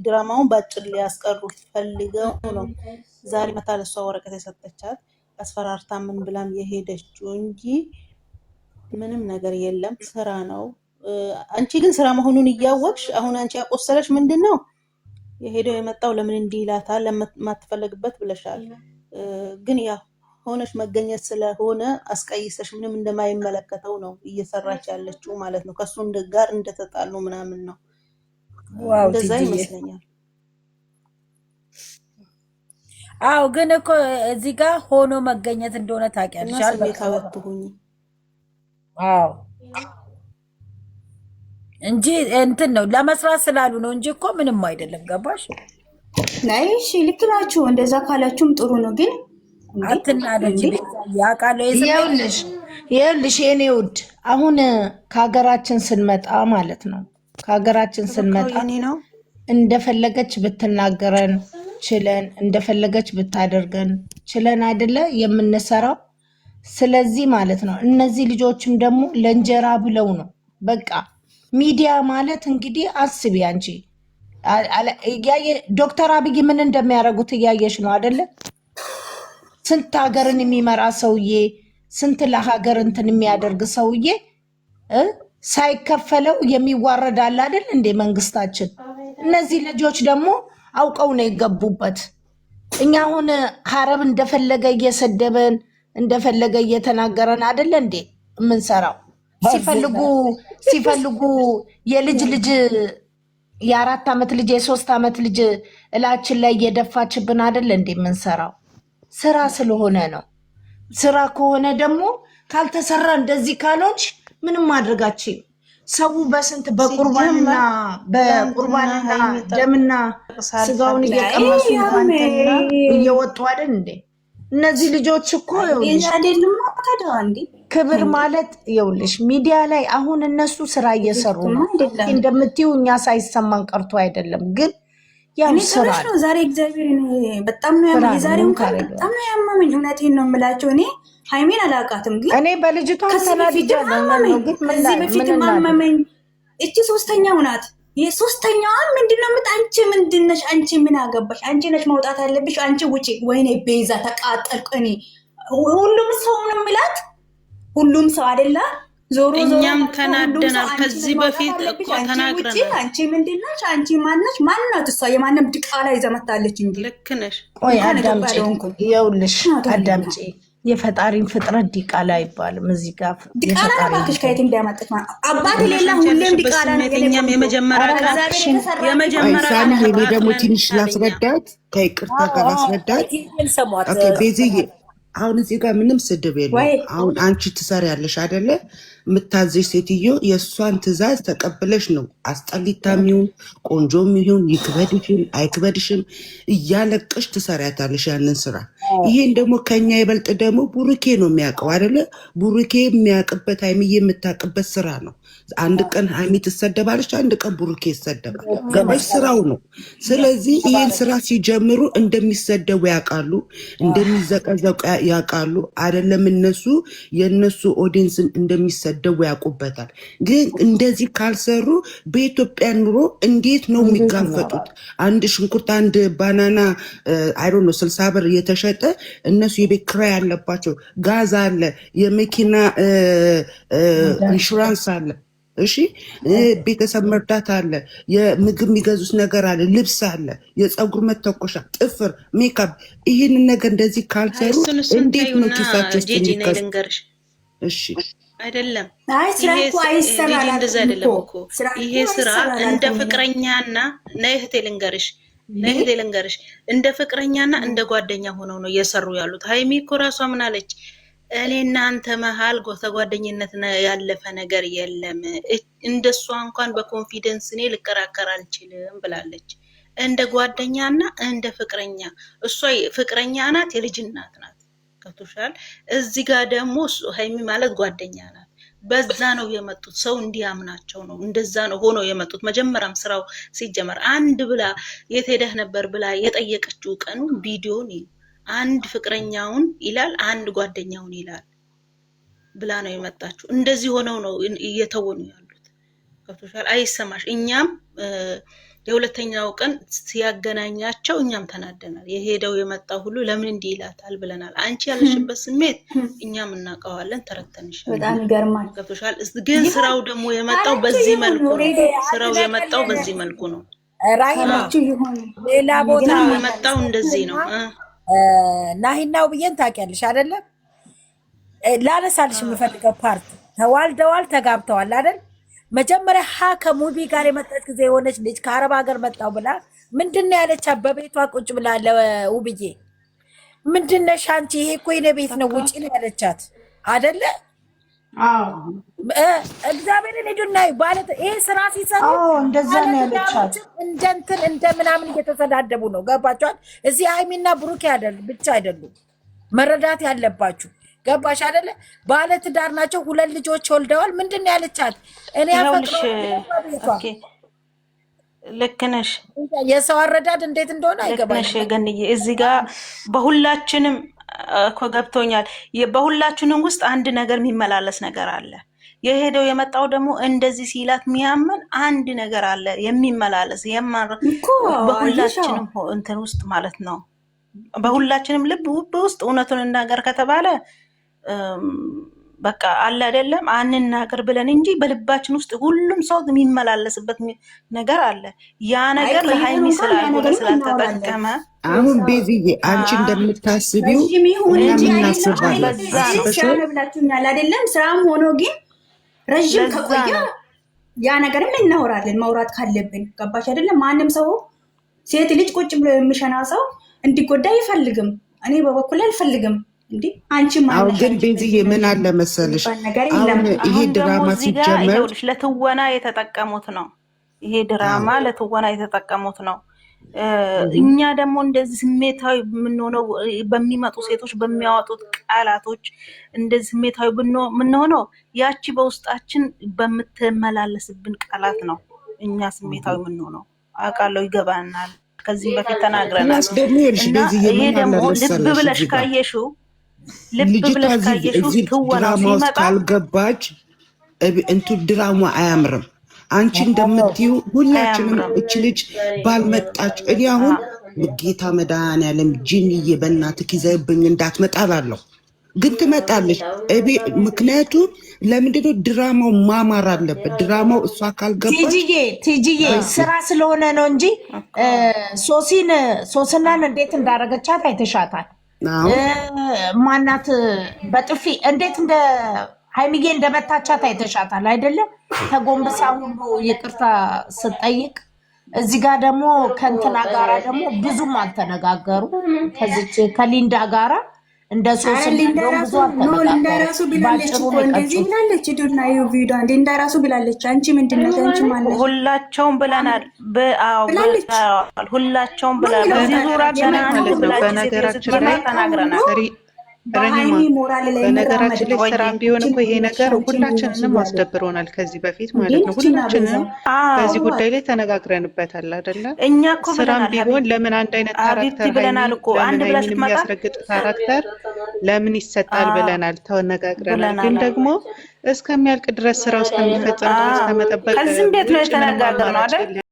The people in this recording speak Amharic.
ድራማውን ባጭር ሊያስቀሩት ፈልገው ነው ዛሬ መታ ለሷ ወረቀት የሰጠቻት አስፈራርታ ምን ብላም የሄደችው እንጂ ምንም ነገር የለም። ስራ ነው። አንቺ ግን ስራ መሆኑን እያወቅሽ አሁን አንቺ ያቆሰለሽ ምንድነው? የሄደው የመጣው ለምን እንዲህ ይላታል ለማትፈልግበት ብለሻል። ግን ያ ሆነሽ መገኘት ስለሆነ አስቀይሰሽ ምንም እንደማይመለከተው ነው እየሰራች ያለችው ማለት ነው። ከሱ ጋር እንደተጣሉ ምናምን ነው። ዋው እንደዛ ቲጂዬ ይመስለኛል። አዎ ግን እኮ እዚህ ጋር ሆኖ መገኘት እንደሆነ እና ታውቂያለሽ አይደል? ስሜታዊ አትሁኚ። አዎ እንጂ እንትን ነው ለመስራት ስላሉ ነው እንጂ እኮ ምንም አይደለም። ገባሽ? ናይ እሺ ልክ ናችሁ። እንደዛ ካላችሁም ጥሩ ነው። ግን አትናደጂ ያውቃለሁ። ይኸውልሽ የኔ ውድ አሁን ከሀገራችን ስንመጣ ማለት ነው ከሀገራችን ስንመጣ የኔ ነው እንደፈለገች ብትናገረን ችለን እንደፈለገች ብታደርገን ችለን አይደለ የምንሰራው። ስለዚህ ማለት ነው እነዚህ ልጆችም ደግሞ ለእንጀራ ብለው ነው። በቃ ሚዲያ ማለት እንግዲህ አስቢ አንቺ ዶክተር አብይ ምን እንደሚያደርጉት እያየሽ ነው አይደለ? ስንት ሀገርን የሚመራ ሰውዬ፣ ስንት ለሀገር እንትን የሚያደርግ ሰውዬ ሳይከፈለው የሚዋረድ አለ አይደል እንዴ መንግስታችን። እነዚህ ልጆች ደግሞ አውቀው ነው የገቡበት። እኛ አሁን ሀረብ እንደፈለገ እየሰደበን እንደፈለገ እየተናገረን አይደለ እንዴ የምንሰራው? ሲፈልጉ የልጅ የ4 ዓመት ልጅ የ3 ዓመት ልጅ እላችን ላይ እየደፋችብን አይደለ እንዴ የምንሰራው? ስራ ስለሆነ ነው። ስራ ከሆነ ደግሞ ካልተሰራ እንደዚህ ካልሆንሽ ምንም ማድረጋችን ሰው በስንት በቁርባንና ደምና ስጋውን እየቀመሱ እንኳንና እየወጡ አይደል እንዴ? እነዚህ ልጆች እኮ ክብር ማለት ይኸውልሽ ሚዲያ ላይ አሁን እነሱ ስራ እየሰሩ ነው እንደምትይው፣ እኛ ሳይሰማን ቀርቶ አይደለም። ግን ያው ስራ ነው። ዛሬ እግዚአብሔር በጣም ነው ያመመኝ። ዛሬው እንኳን በጣም ነው ያመመኝ። እውነቴን ነው የምላቸው። እኔ ሃይሜን አላውቃትም፣ ግን እኔ በልጅቷ ተናድጃለሁ። ግን ከዚህ በፊት ማመመኝ። እቺ ሶስተኛው ናት። የሶስተኛዋን ምንድነው አንቺ ምንድነሽ? አንቺ ምን አገባሽ? አንቺ ነሽ መውጣት ያለብሽ። አንቺ ውጪ። ወይኔ ቤዛ ተቃጠልኩ እኔ። ሁሉም ሰው ነው የሚላት፣ ሁሉም ሰው አይደለ? ዞሮ እኛም ተናደናል። ከዚህ በፊት እኮ ተናግረናል። አንቺ ምንድነሽ? አንቺ ማነሽ? ማናት እሷ? የማንም ድቃላ ይዛ መጣለች እንጂ። ልክ ነሽ። ቆይ አዳምጪ፣ ይኸውልሽ አዳምጪ። የፈጣሪን ፍጥረት ዲቃላ አይባልም። እዚህ ጋር ዲቃላ ባክሽ ከየት እንዲያመጣች አባት ሌላ ሁሌም ዲቃላ ነው። እኛም የመጀመሪያ ደግሞ ትንሽ ላስረዳት፣ ከይቅርታ ጋር ላስረዳት። ኦኬ ቤዝዬ፣ አሁን እዚህ ጋር ምንም ስድብ የለውም። አሁን አንቺ ትሰሪያለሽ አይደለ? የምታዘሽ ሴትዮ የእሷን ትእዛዝ ተቀብለሽ ነው። አስጠሊታም ይሁን ቆንጆም ይሁን ይክበድሽም አይክበድሽም እያለቀሽ ትሰሪያታለሽ ያንን ስራ። ይሄን ደግሞ ከኛ ይበልጥ ደግሞ ቡሩኬ ነው የሚያውቀው አይደለ? ቡሩኬ የሚያውቅበት ሃይሚዬ የምታውቅበት ስራ ነው። አንድ ቀን ሃይሚ ትሰደባለች፣ አንድ ቀን ቡሩኬ ይሰደባል። ገባሽ? ስራው ነው። ስለዚህ ይሄን ስራ ሲጀምሩ እንደሚሰደቡ ያውቃሉ፣ እንደሚዘቀዘቁ ያውቃሉ። አይደለም እነሱ የእነሱ ኦዲየንስን እንደሚሰደቡ ያውቁበታል። ግን እንደዚህ ካልሰሩ በኢትዮጵያ ኑሮ እንዴት ነው የሚጋፈጡት? አንድ ሽንኩርት አንድ ባናና አይዶ ነው 60 ብር እየተሸጠ እነሱ የቤት ኪራይ ያለባቸው፣ ጋዝ አለ፣ የመኪና ኢንሹራንስ አለ፣ እሺ ቤተሰብ መርዳት አለ፣ የምግብ የሚገዙት ነገር አለ፣ ልብስ አለ፣ የፀጉር መተኮሻ፣ ጥፍር፣ ሜካፕ። ይህን ነገር እንደዚህ ካልሰሩ እንዴት ነው ኪሳቸው ውስጥ የሚከሱ? እሺ አይደለም እንደዛ አይደለም እኮ ይሄ ስራ እንደ ፍቅረኛና ነይህቴ ልንገርሽ እንደ ፍቅረኛና እንደ ጓደኛ ሆነው ነው እየሰሩ ያሉት። ሃይሚ እኮ ራሷ ምን አለች? እኔ እናንተ መሀል ተጓደኝነት ያለፈ ነገር የለም፣ እንደሷ እንኳን በኮንፊደንስ እኔ ልከራከር አልችልም ብላለች። እንደ ጓደኛና እንደ ፍቅረኛ፣ እሷ ፍቅረኛ ናት፣ የልጅ እናት ናት። ከቶሻል እዚህ ጋር ደግሞ ሃይሚ ማለት ጓደኛ ናት። በዛ ነው የመጡት። ሰው እንዲያምናቸው ነው። እንደዛ ነው ሆኖ የመጡት። መጀመሪያም ስራው ሲጀመር አንድ ብላ የት ሄደህ ነበር ብላ የጠየቀችው ቀኑ ቪዲዮን አንድ ፍቅረኛውን ይላል፣ አንድ ጓደኛውን ይላል ብላ ነው የመጣችው። እንደዚህ ሆነው ነው እየተወኑ ያሉት። ከቶሻል አይሰማሽ። እኛም የሁለተኛው ቀን ሲያገናኛቸው እኛም ተናደናል። የሄደው የመጣው ሁሉ ለምን እንዲህ ይላታል ብለናል። አንቺ ያለሽበት ስሜት እኛም እናውቀዋለን፣ ተረተንሻል። በጣም ይገርማል። ገብቶሻል። ግን ስራው ደግሞ የመጣው በዚህ መልኩ ነው። ስራው የመጣው በዚህ መልኩ ነው። ሌላ ቦታ የመጣው እንደዚህ ነው። ናሂናው ብዬን ታውቂያለሽ አይደለም? ላነሳልሽ የምፈልገው ፓርት ተዋልደዋል፣ ተጋብተዋል አይደል? መጀመሪያ ከሙቢ ጋር የመጣች ጊዜ የሆነች ልጅ ከአረብ ሀገር መጣው ብላ ምንድነው ያለቻት? በቤቷ ቁጭ ብላ ለውብዬ ምንድነሽ አንቺ? ይሄ እኮ የኔ ቤት ነው ውጪ ነው ያለቻት አይደለ? እግዚአብሔርን ሄዱና ማለት ይሄ ስራ ሲሰሩ እንደዛ ነው ያለቻት። እንደንትን እንደምናምን እየተሰዳደቡ ነው። ገባችኋል? እዚህ ሃይሚና ብሩክ ብቻ አይደሉም፣ መረዳት ያለባችሁ ገባሽ አይደለ? ባለ ትዳር ናቸው። 2 ልጆች ወልደዋል። ምንድነው ያለቻት? እኔ አፈቅረው። ልክ ነሽ። የሰው አረዳድ እንዴት እንደሆነ አይገባሽ። ገንዬ እዚህ ጋር በሁላችንም እኮ ገብቶኛል። በሁላችንም ውስጥ አንድ ነገር የሚመላለስ ነገር አለ። የሄደው የመጣው ደግሞ እንደዚህ ሲላት የሚያምን አንድ ነገር አለ የሚመላለስ በሁላችንም እንትን ውስጥ ማለት ነው። በሁላችንም ልብ ውስጥ እውነቱን እናገር ከተባለ በቃ አለ አይደለም አንናገር ብለን እንጂ በልባችን ውስጥ ሁሉም ሰው የሚመላለስበት ነገር አለ። ያ ነገር ለሃይሚ ስላልሆነ ስላልተጠቀመ አሁን ቤዚዬ አንቺ እንደምታስቢው ብላችሁኛል አይደለም? ስራም ሆኖ ግን ረዥም ከቆየ ያ ነገርም እናወራለን፣ ማውራት ካለብን ገባሽ አይደለም? ማንም ሰው ሴት ልጅ ቁጭ ብሎ የሚሸና ሰው እንዲጎዳ አይፈልግም። እኔ በበኩል አልፈልግም። እንዴ አንቺ ማለት ግን ቤዚዬ ምን አለ መሰልሽ፣ አሁን ይሄ ድራማ ሲጀመር ለትወና የተጠቀሙት ነው። ይሄ ድራማ ለትወና የተጠቀሙት ነው። እኛ ደግሞ እንደዚህ ስሜታዊ የምንሆነው በሚመጡ ሴቶች በሚያወጡት ቃላቶች እንደዚህ ስሜታዊ የምንሆነው ያቺ በውስጣችን በምትመላለስብን ቃላት ነው። እኛ ስሜታዊ የምንሆነው አውቃለሁ፣ ይገባናል። ከዚህ በፊት ተናግረናል። እና ይሄ ደግሞ ልብ ብለሽ ካየሽው ድራማ ውስጥ ካልገባች እንትን ድራማ አያምርም። አንቺ እንደምትዩ ሁላችንም እች ልጅ ባልመጣች እኔ አሁን ጌታ መድኃኒዓለም ጂኒዬ በእናትህ ይዘህብኝ እንዳትመጣ ባለሁ፣ ግን ትመጣለች። ምክንያቱም ለምንድነው ድራማው ማማር አለበት። ድራማው እሷ ካልገባች ቲጂዬ ስራ ስለሆነ ነው እንጂ ሶስናን እንዴት እንዳረገቻት አይተሻታል። ማናት በጥፊ እንዴት እንደ ሃይሚዬ እንደመታቻት አይተሻታል አይደለም? ተጎንብሳ ሁሉ ይቅርታ ስጠይቅ እዚህ ጋር ደግሞ ከእንትና ጋራ ደግሞ ብዙም አልተነጋገሩ ከዚች ከሊንዳ ጋራ እንደ ሶስት ሊንዳ ራሱ ብላለች እኮ እንደዚህ ብላለች። ዱና ይው ቪዲዮ ሊንዳ ራሱ ብላለች። አንቺ ምንድነው አንቺ ማለት ሁላቸውም ብለናል። ሁላቸውም ብለናል። በዚህ ዙራ ገና በነገራችን ላይ ተናግረናል። በነገራችን ላይ ስራም ቢሆን እኮ ይሄ ነገር ሁላችንንም አስደብሮናል ከዚህ በፊት ማለት ነው። ሁላችንም በዚህ ጉዳይ ላይ ተነጋግረንበታል አይደለ? እኛ እኮ ስራም ቢሆን ለምን አንድ አይነት ካራክተር ብለናል እኮ አንድ ብለሽ የሚያስረግጥ ካራክተር ለምን ይሰጣል ብለናል፣ ተነጋግረናል። ግን ደግሞ እስከሚያልቅ ድረስ ስራው እስከሚፈጸም ድረስ ተመጠበቅ ከዚህም ቤት ነው የተነጋገርነው አይደል?